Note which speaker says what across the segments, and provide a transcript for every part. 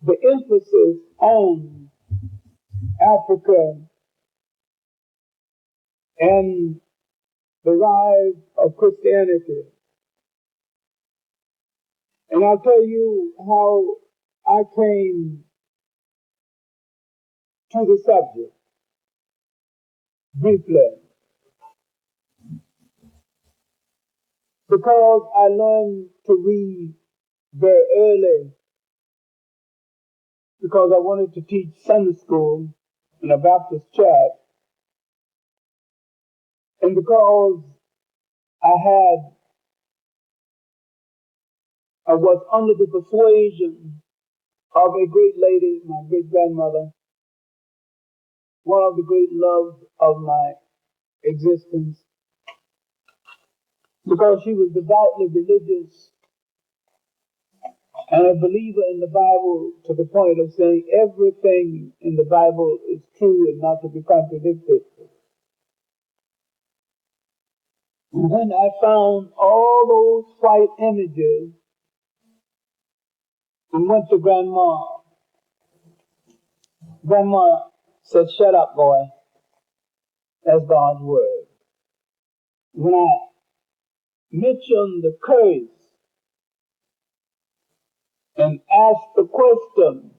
Speaker 1: the emphasis on Africa and the rise of Christianity. And I'll tell you how I came to the subject briefly. Because I learned to read very early, because I wanted to teach Sunday school in a Baptist church, and because I was under the persuasion of a great lady, my great-grandmother, one of the great loves of my existence, because she was devoutly religious and a believer in the Bible to the point of saying everything in the Bible is true and not to be contradicted. And when I found all those white images and went to Grandma, Grandma said, "Shut up, boy. That's God's word." When I mentioned the curse and asked the question,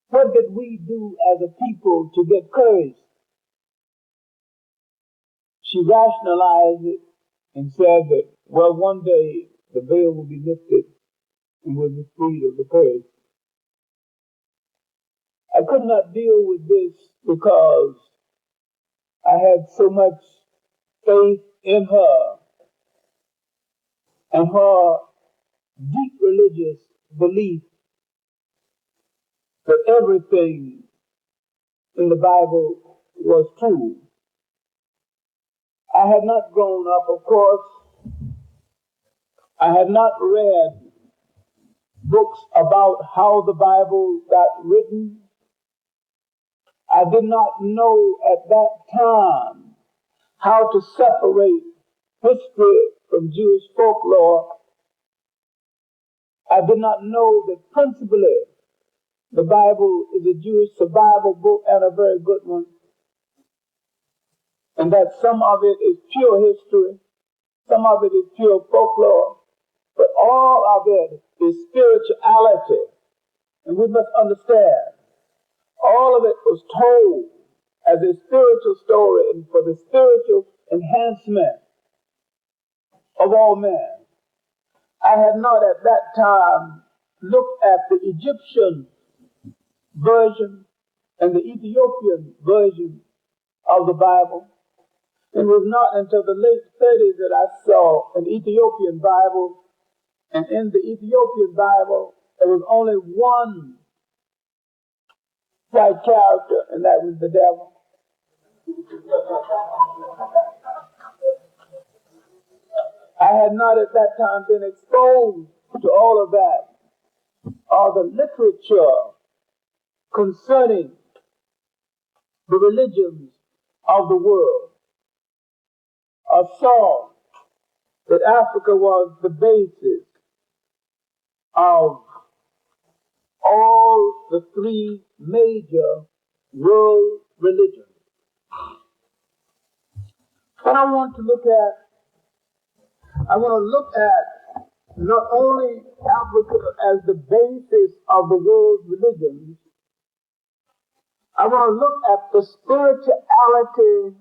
Speaker 1: what did we do as a people to get cursed? She rationalized it and said that, well, one day the veil will be lifted and we'll be freed of the curse. I could not deal with this because I had so much faith in her and her deep religious belief that everything in the Bible was true. I had not grown up, of course. I had not read books about how the Bible got written. I did not know at that time how to separate history from Jewish folklore. I did not know that principally the Bible is a Jewish survival book and a very good one, and that some of it is pure history, some of it is pure folklore, but all of it is spirituality. And we must understand, all of it was told as a spiritual story and for the spiritual enhancement of all men. I had not at that time looked at the Egyptian version and the Ethiopian version of the Bible. It was not until the late 30s that I saw an Ethiopian Bible, and in the Ethiopian Bible there was only one white character, and that was the devil. I had not at that time been exposed to all of that, or the literature concerning the religions of the world. I saw that Africa was the basis of all the three major world religions. What I want to look at not only Africa as the basis of the world's religions, I want to look at the spirituality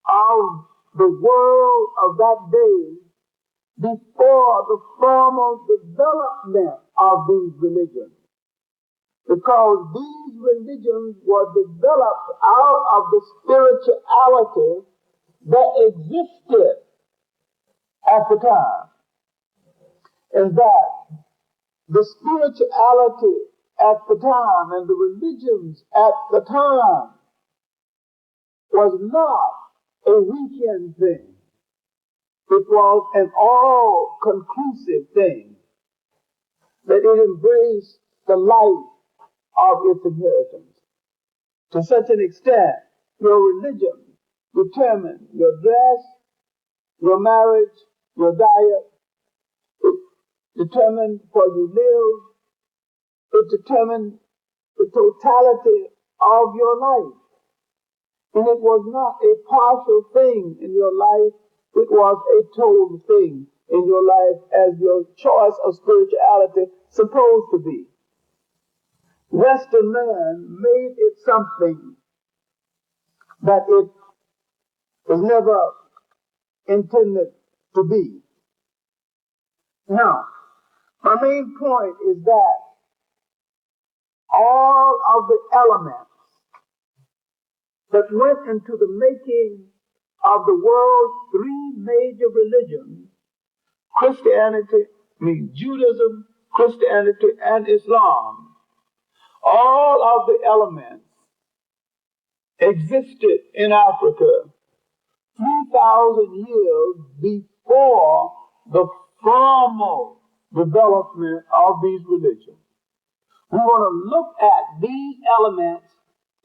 Speaker 1: of the world of that day before the formal development of these religions. Because these religions were developed out of the spirituality that existed at the time. And that the spirituality at the time and the religions at the time was not a weekend thing. It was an all-conclusive thing, that it embraced the life of its inheritance. To such an extent, your religion determined your dress, your marriage, your diet. determined where you live. It determined the totality of your life. And it was not a partial thing in your life. It was a total thing in your life as your choice of spirituality supposed to be. Western man made it something that it was never intended to be. Now, my main point is that all of the elements that went into the making of the world's three major religions, Christianity, Judaism, Christianity, and Islam, all of the elements existed in Africa 3,000 years before the formal development of these religions. We want to look at these elements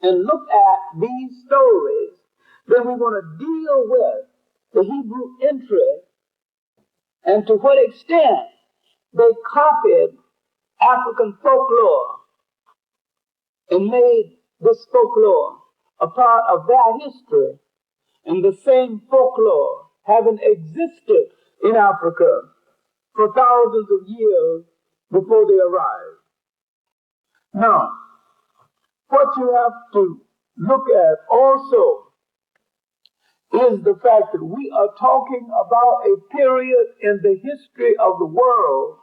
Speaker 1: and look at these stories. Then we want to deal with the Hebrew interest and to what extent they copied African folklore and made this folklore a part of their history, and the same folklore having existed in Africa for thousands of years before they arrived. Now, what you have to look at also is the fact that we are talking about a period in the history of the world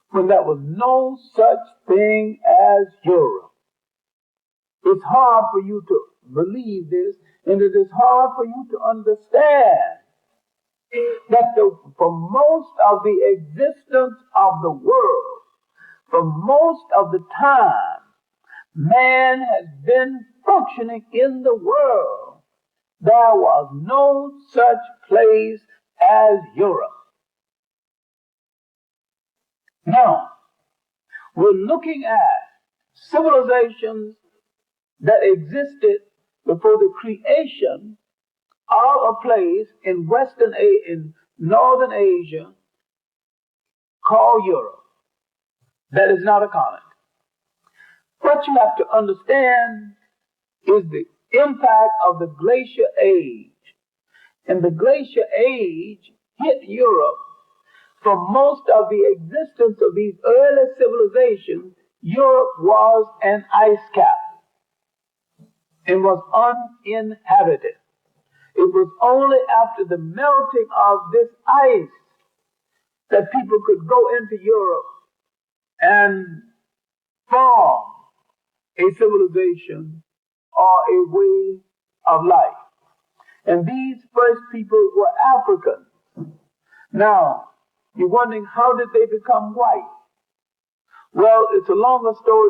Speaker 1: when there was no such thing as Europe. It's hard for you to believe this, and it is hard for you to understand that for most of the existence of the world, for most of the time, man has been functioning in the world. There was no such place as Europe. Now, we're looking at civilizations that existed before the creation of a place in in Northern Asia called Europe. That is not a continent. What you have to understand is the impact of the glacial age. And the glacial age hit Europe. For most of the existence of these early civilizations, Europe was an ice cap and was uninhabited. It was only after the melting of this ice that people could go into Europe and form a civilization or a way of life. And these first people were Africans. Now, you're wondering, how did they become white? Well, it's a longer story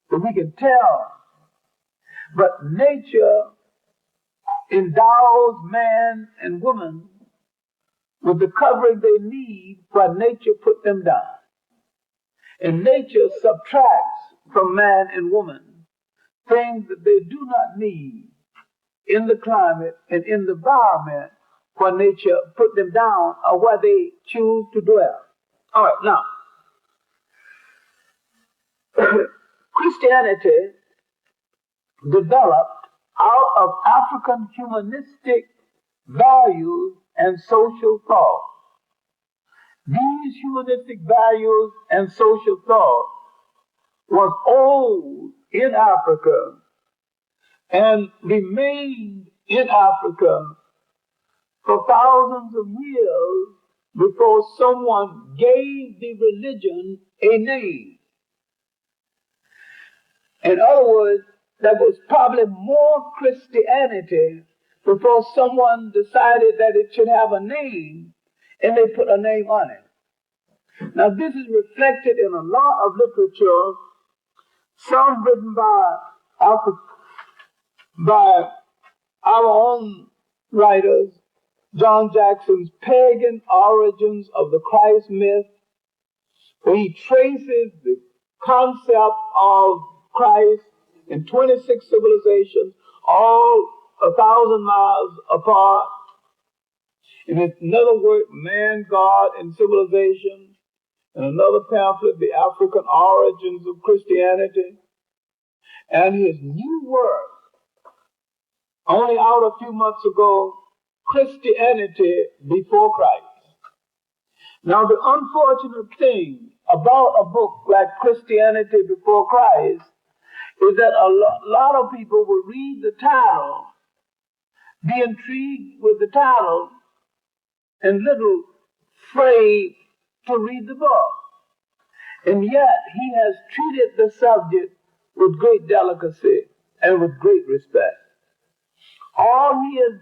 Speaker 1: that we can tell. But nature endows man and woman with the covering they need while nature put them down. And nature subtracts from man and woman things that they do not need in the climate and in the environment where nature put them down or where they choose to dwell. All right, now, Christianity developed out of African humanistic values and social thought. These humanistic values and social thought was old in Africa and remained in Africa for thousands of years before someone gave the religion a name. In other words, there was probably more Christianity before someone decided that it should have a name, and they put a name on it. Now, this is reflected in a lot of literature, some written by our own writers. John Jackson's Pagan Origins of the Christ Myth, where he traces the concept of Christ in 26 civilizations, all 1,000 miles apart. In other words, man, God, and civilization. and another pamphlet, The African Origins of Christianity, and his new work, only out a few months ago, Christianity Before Christ. Now, the unfortunate thing about a book like Christianity Before Christ is that a lot of people will read the title, be intrigued with the title, and little afraid to read the book. And yet, he has treated the subject with great delicacy and with great respect. All he has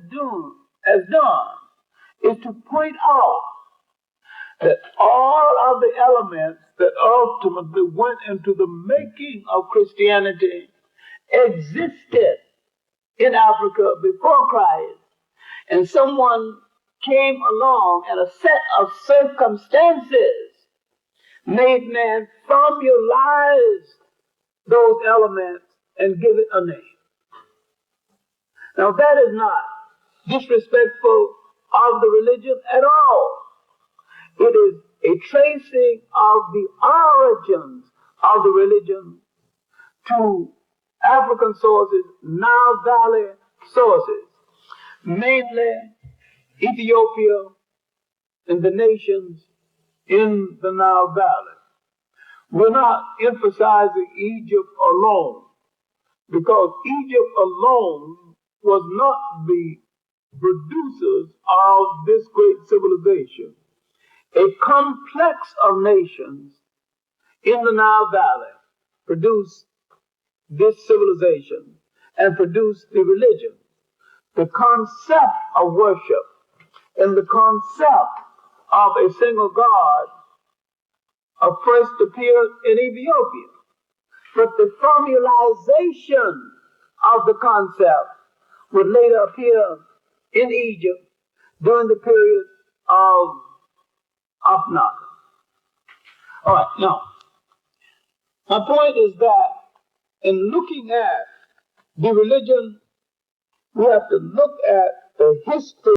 Speaker 1: done is to point out that all of the elements that ultimately went into the making of Christianity existed in Africa before Christ, and someone came along and a set of circumstances made man formalize those elements and give it a name. Now that is not disrespectful of the religion at all. It is a tracing of the origins of the religion to African sources, Nile Valley sources, mainly Ethiopia and the nations in the Nile Valley. We're not emphasizing Egypt alone, because Egypt alone was not the producers of this great civilization. A complex of nations in the Nile Valley produced this civilization and produced the religion. The concept of worship and the concept of a single God first appeared in Ethiopia. But the formalization of the concept would later appear in Egypt during the period of Akhenaten. All right, now, my point is that in looking at the religion, we have to look at the history